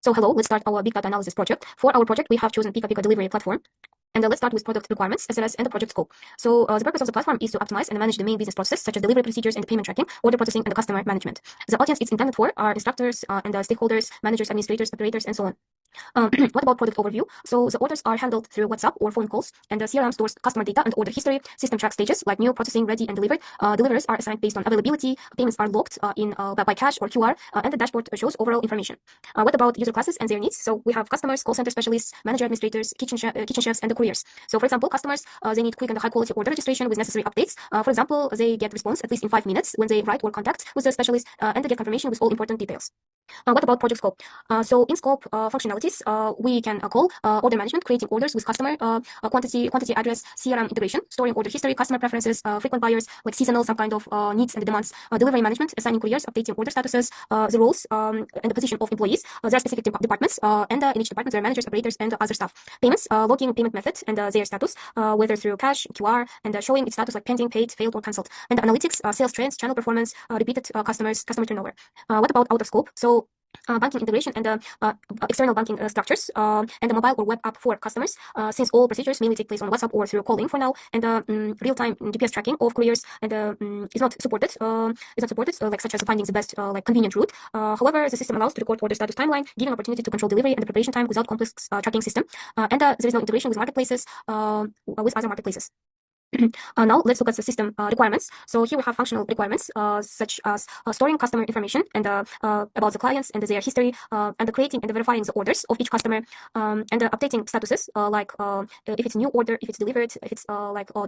So hello, let's start our big data analysis project. For our project, we have chosen Pika delivery platform. And let's start with product requirements, SLS, and the project scope. So the purpose of the platform is to optimize and manage the main business process, such as delivery procedures and payment tracking, order processing, and the customer management. The audience it's intended for are instructors and stakeholders, managers, administrators, operators, and so on. What about product overview? So the orders are handled through WhatsApp or phone calls, and the CRM stores customer data and order history. System tracks stages like new, processing, ready, and delivered. Deliveries are assigned based on availability. Payments are logged by cash or QR, and the dashboard shows overall information. What about user classes and their needs? So we have customers, call center specialists, manager administrators, kitchen chefs, and the couriers. So for example, customers they need quick and high quality order registration with necessary updates. For example, they get response at least in 5 minutes when they write or contact with the specialist, and they get confirmation with all important details. What about project scope? So in scope functionalities, we can call order management, creating orders with customer quantity address, CRM integration, storing order history, customer preferences, frequent buyers like seasonal, some kind of needs and demands, delivery management, assigning couriers, updating order statuses, the roles and the position of employees. There are specific departments, and in each department there are managers, operators, and other staff. Payments, logging payment methods and their status, whether through cash, QR, and showing its status like pending, paid, failed, or cancelled. And analytics, sales trends, channel performance, repeated customer turnover. What about out of scope? So banking integration and external banking structures and a mobile or web app for customers, since all procedures mainly take place on WhatsApp or through calling for now, and real-time GPS tracking of couriers and is not supported. Like such as finding the best like convenient route. However, the system allows to record order status timeline, giving opportunity to control delivery and the preparation time without complex tracking system. And there is no integration with marketplaces with other marketplaces. Now let's look at the system requirements. So here we have functional requirements such as storing customer information and about the clients and their history, and creating and verifying the orders of each customer, and updating statuses like if it's a new order, if it's delivered, if it's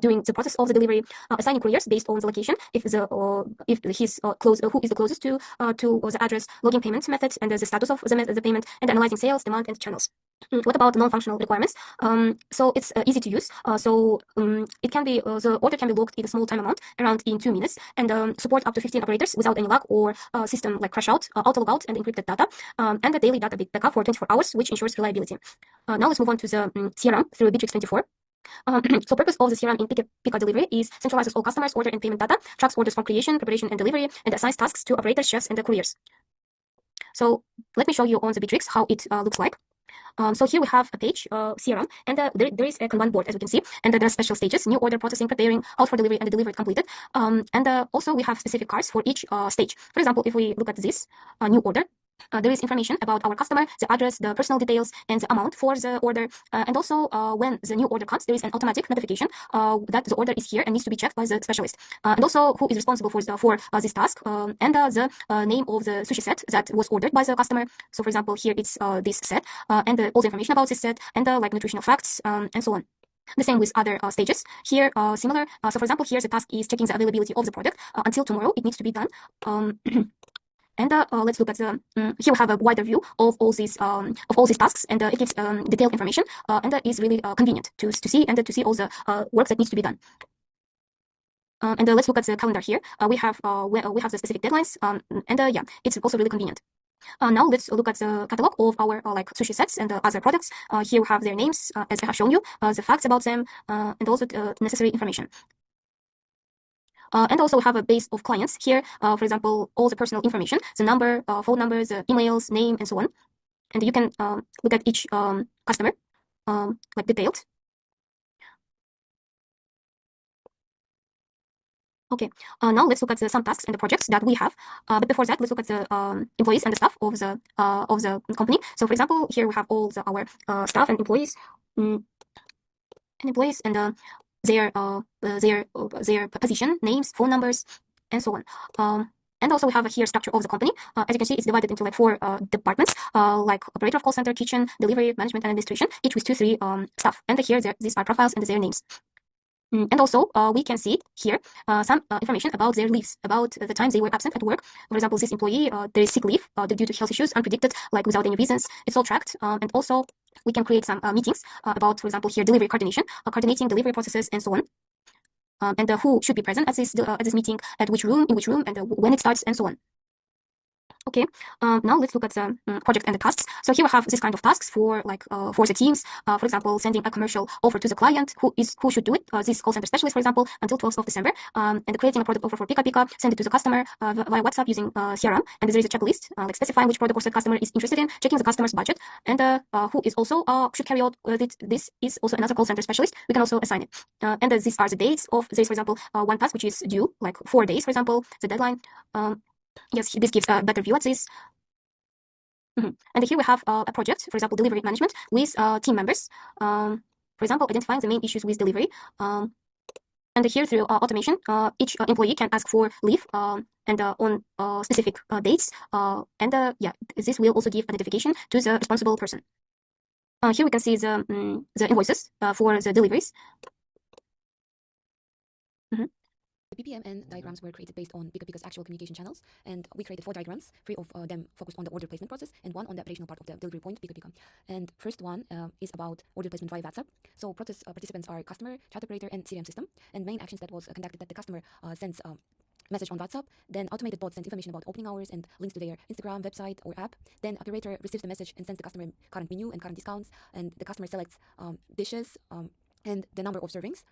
during the process of the delivery, assigning couriers based on the location, if he's close, who is the closest to the address, logging payment methods and the status of the payment, and analyzing sales, demand, and channels. What about non-functional requirements? So it's easy to use. It can be the order can be logged in a small time amount, around in 2 minutes, and support up to 15 operators without any lag or system like crash out, auto logout, and encrypted data, and the daily data backup for 24 hours, which ensures reliability. Now let's move on to the CRM through Bittrex 24. So purpose of the CRM in Pika delivery is centralizes all customers' order and payment data, tracks orders from creation, preparation, and delivery, and assigns tasks to operators, chefs, and the couriers. So let me show you on the Bittrex how it looks like. So here we have a page, CRM, and there is a Kanban board, as we can see, and there are special stages: new order, processing, preparing, out for delivery, and the delivered completed. And also we have specific cards for each stage. For example, if we look at this new order, there is information about our customer, the address, the personal details, and the amount for the order. And also when the new order comes, there is an automatic notification that the order is here and needs to be checked by the specialist. And also who is responsible for this task, and the name of the sushi set that was ordered by the customer. So for example, here it's this set, and all the information about this set, and like nutritional facts, and so on. The same with other stages. Here, similar. So for example, here the task is checking the availability of the product. Until tomorrow, it needs to be done. And let's look at the here we have a wider view of all these tasks, and it gives detailed information, and that is really convenient to see, and to see all the work that needs to be done. And let's look at the calendar here. We have the specific deadlines, and yeah, it's also really convenient. Now let's look at the catalog of our like sushi sets and other products. Here we have their names, as I have shown you, the facts about them, and also necessary information. And also we have a base of clients here, for example, all the personal information, the number, phone numbers, emails, name, and so on. And you can look at each customer like detailed. Okay, now let's look at some tasks and the projects that we have. But before that, let's look at the employees and the staff of the company. So for example, here we have all our staff and employees, and their position, names, phone numbers, and so on. And also we have here structure of the company. As you can see, it's divided into like 4 departments, like operator of call center, kitchen, delivery, management, and administration, each with 2-3 staff. And here these are profiles and their names. And also, we can see here some information about their leaves, about the times they were absent at work. For example, this employee, there is sick leave due to health issues, unpredicted, like without any reasons. It's all tracked. And also, we can create some meetings about, for example, here delivery coordination, coordinating delivery processes, and so on. And who should be present at this meeting, at which room, in which room, and when it starts, and so on. Okay, now let's look at the project and the tasks. So here we have this kind of tasks for for the teams. For example, sending a commercial offer to the client who should do it. This call center specialist, for example, until 12th of December, and creating a product offer for Pika Pika, send it to the customer via WhatsApp using CRM. And there is a checklist like specifying which product or set customer is interested in, checking the customer's budget, and who is also should carry out this is also another call center specialist. We can also assign it. And these are the dates of this, for example, one task which is due like 4 days, for example, the deadline. Yes, this gives a better view at this. And here we have a project, for example, delivery management with team members. For example, identifying the main issues with delivery. And here through automation, each employee can ask for leave and on specific dates. Yeah, this will also give a notification to the responsible person. Here we can see the invoices for the deliveries. The BPM and diagrams were created based on Pika Pika's actual communication channels, and we created 4 diagrams, 3 of them focused on the order placement process, and 1 on the operational part of the delivery point, Pika Pika. And first one is about order placement via WhatsApp. So process participants are customer, chat operator, and CRM system. And main actions that was conducted that the customer sends message on WhatsApp, then automated bots send information about opening hours and links to their Instagram, website, or app. Then operator receives the message and sends the customer current menu and current discounts, and the customer selects dishes and the number of servings.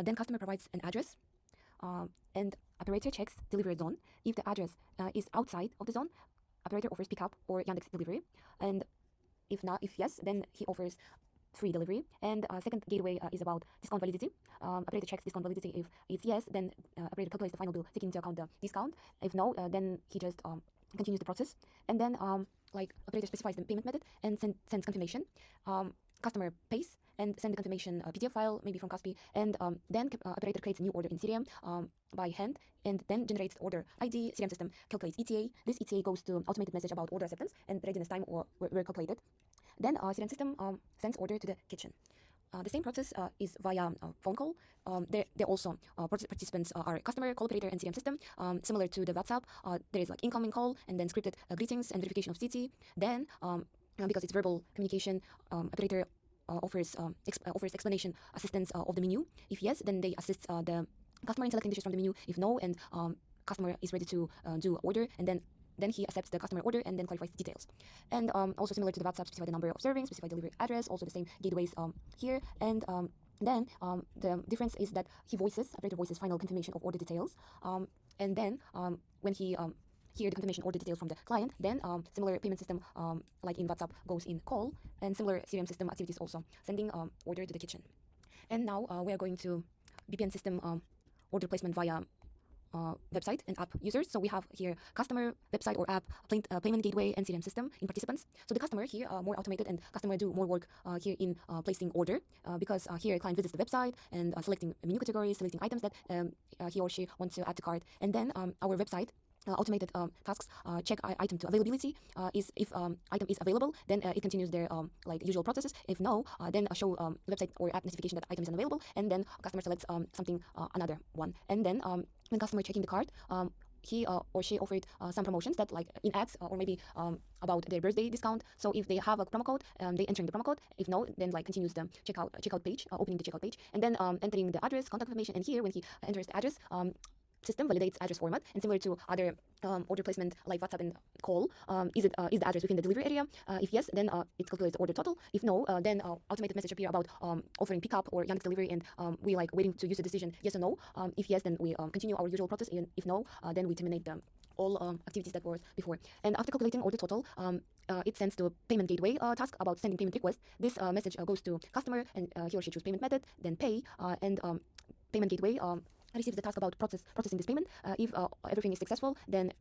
Then customer provides an address. And operator checks delivery zone. If the address is outside of the zone, operator offers pickup or Yandex delivery. And if yes, then he offers free delivery. And second gateway is about discount validity. Operator checks discount validity. If it's yes, then operator calculates the final bill taking into account the discount. If no, then he just continues the process. And then operator specifies the payment method and sends confirmation. Customer pays and send the confirmation PDF file, maybe from Kaspi, and then operator creates a new order in CRM by hand, and then generates the order ID. CRM system calculates ETA. This ETA goes to automated message about order acceptance and readiness time or were calculated. Then CRM system sends order to the kitchen. The same process is via phone call. There also participants are customer, call operator, and CRM system. Similar to the WhatsApp, there is like incoming call and then scripted greetings and verification of CT. Then because it's verbal communication, operator offers explanation assistance of the menu. If yes, then they assist the customer in selecting dishes from the menu. If no, and customer is ready to do order, and then he accepts the customer order and then clarifies the details. And also similar to the WhatsApp, specify the number of servings, specify delivery address, also the same gateways here. And then the difference is that operator voices final confirmation of order details. And then when he here the confirmation order details from the client, then similar payment system like in WhatsApp goes in call, and similar CRM system activities also sending order to the kitchen. And now we are going to BPN system order placement via website and app users. So we have here customer, website or app, payment gateway, and CRM system in participants. So the customer here more automated, and customer do more work here in placing order because here client visits the website and selecting menu categories, selecting items that he or she wants to add to cart. And then our website automated tasks check item to availability. If item is available, then it continues their usual processes. If no, then show website or app notification that item is unavailable, and then customer selects something another one. And then when customer checking the cart, he or she offered some promotions that like in ads or maybe about their birthday discount. So if they have a promo code, they entering the promo code. If no, then like continues the checkout page, opening the checkout page, and then entering the address, contact information. And here when he enters the address, system validates address format, and similar to other order placement like WhatsApp and call, is the address within the delivery area? If yes, then it calculates the order total. If no, then automated message appear about offering pickup or Yandex delivery, and we like waiting to use the decision yes or no. If yes, then we continue our usual process, and if no, then we terminate all activities that were before. And after calculating order total, it sends to payment gateway task about sending payment request. This message goes to customer, and he or she choose payment method, then pay, and payment gateway receives the task about processing this payment. If everything is successful, then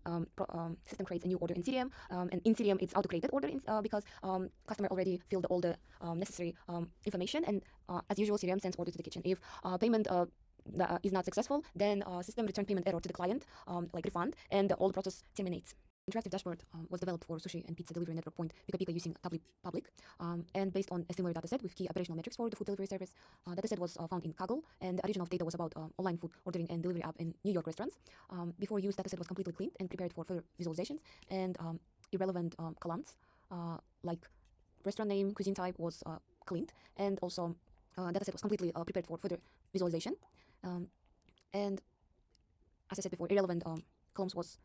system creates a new order in CRM, and in CRM it's auto-created order because customer already filled all the necessary information, and as usual CRM sends order to the kitchen. If payment is not successful, then system return payment error to the client, like refund, and all the process terminates. Interactive dashboard was developed for sushi and pizza delivery network point Pika Pika using Public, and based on a similar dataset with key operational metrics for the food delivery service. Dataset was found in Kaggle, and the origin of data was about online food ordering and delivery app in New York restaurants. Before use, dataset was completely cleaned and prepared for further visualizations, and irrelevant columns like restaurant name, cuisine type was cleaned, and also dataset was completely prepared for further visualization. And as I said before, irrelevant columns was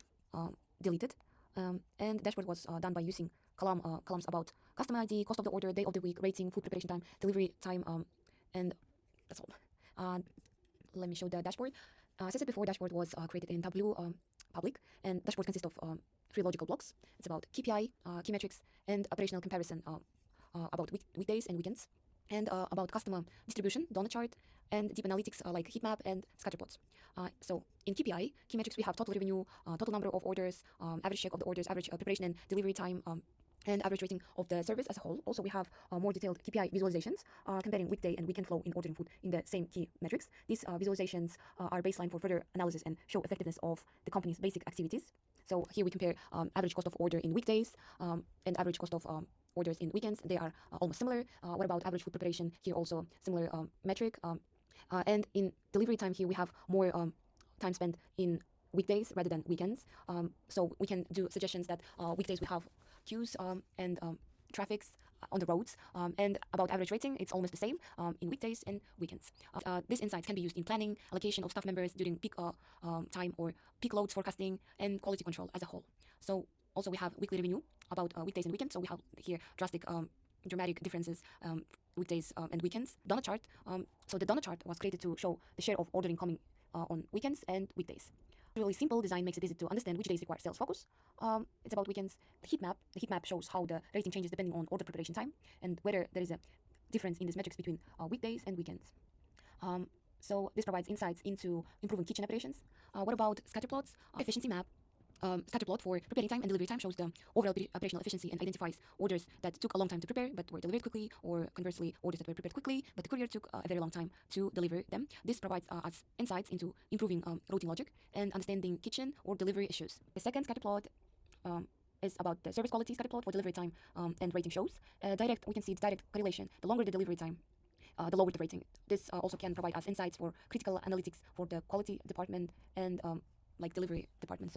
deleted. And the dashboard was done by using columns about customer ID, cost of the order, day of the week, rating, food preparation time, delivery time, and that's all. Let me show the dashboard. As I said before, dashboard was created in Tableau Public, and dashboard consists of 3 logical blocks. It's about KPI, key metrics, and operational comparison about weekdays and weekends, and about customer distribution, donut chart, and deep analytics like heat map and scatter plots. So in KPI, key metrics, we have total revenue, total number of orders, average check of the orders, average preparation and delivery time, and average rating of the service as a whole. Also, we have more detailed KPI visualizations comparing weekday and weekend flow in ordering food in the same key metrics. These visualizations are baseline for further analysis and show effectiveness of the company's basic activities. So here we compare average cost of order in weekdays and average cost of orders in weekends. They are almost similar. What about average food preparation? Here also similar metric. And in delivery time, here we have more time spent in weekdays rather than weekends. So we can do suggestions that weekdays we have queues and traffics on the roads, and about average rating, it's almost the same in weekdays and weekends. These insights can be used in planning, allocation of staff members during peak time, or peak loads forecasting, and quality control as a whole. So also we have weekly revenue about weekdays and weekends. So we have here dramatic differences weekdays and weekends. Donut chart. So the donut chart was created to show the share of order incoming on weekends and weekdays. Really simple design makes it easy to understand which days require sales focus. It's about weekends. The heat map shows how the rating changes depending on order preparation time and whether there is a difference in these metrics between weekdays and weekends. So this provides insights into improving kitchen operations. What about scatter plots? Efficiency map. Scatter plot for preparing time and delivery time shows the overall operational efficiency and identifies orders that took a long time to prepare but were delivered quickly, or conversely, orders that were prepared quickly but the courier took a very long time to deliver them. This provides us insights into improving routing logic and understanding kitchen or delivery issues. The second scatter plot is about the service quality scatter plot for delivery time and rating shows. We can see the direct correlation. The longer the delivery time, the lower the rating. This also can provide us insights for critical analytics for the quality department and like delivery department. So